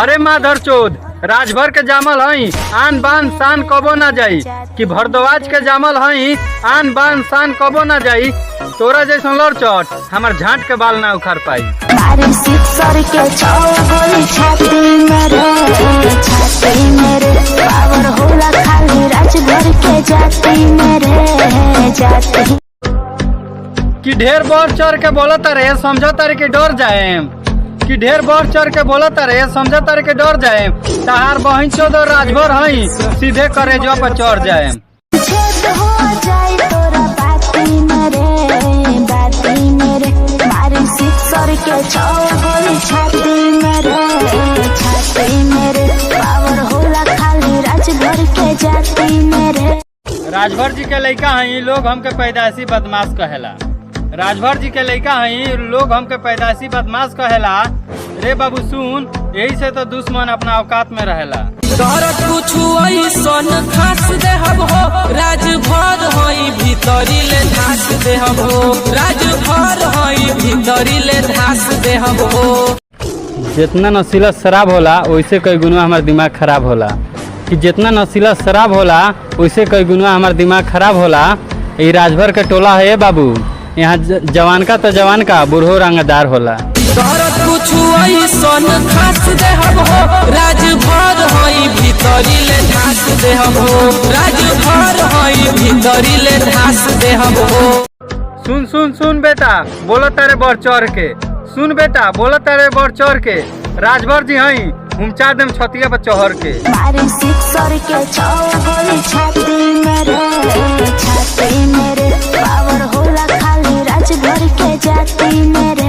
अरे माधर चोद राजभर के जामल हई आन बान शान कबो ना जाई कि भरद्वाज के जामल हई आन बान शान कबो ना जाई। तोरा जैसा लड़ चट हमार झाट के बाल ना उखाड़ पाई। कि ढेर बढ़ चढ़ के बोला तारे समझो तारे के डर जाए कि ढेर बढ़ चढ़ के बोला तारे समझो तारे के डर जाए। तहार बहन चोद राजभर हई सीधे करे जो पर चढ़ जाए। राजभर जी के लड़का हई लोग हमके पैदाइशी बदमाश कहेला। राजभर जी के लड़का हई लोग हमके पैदाइशी बदमाश कहेला। रे बाबू सुन यही से तो दुश्मन अपना औकात में रहेला। खास देहब हो राजभर हई भीतरी ले धास देहब हो राजभर हई भीतरी ले धास देहब हो। जितना नशीला शराब होला वैसे कई गुना हमार दिमाग खराब होला कि जितना नशीला शराब होला वैसे कई गुना हमार दिमाग खराब होला। ये राजभर के टोला है बाबू, यहाँ जवान का तो जवान का बूढ़ो रंगदार होला। खास देहब हो राजभर हई भीतरी ले धास देहब हो राजभर हई भीतरी ले धास देहब हो। सुन सुन सुन बेटा बोलो तारे बढ़ चढ़ के सुन बेटा बोलो तारे बढ़ चढ़ के राजभर जी हई घुमचा देम छतिया पर चढ़ के। छाती मेरे पावर होला खाली राजभर के जाती मेरे।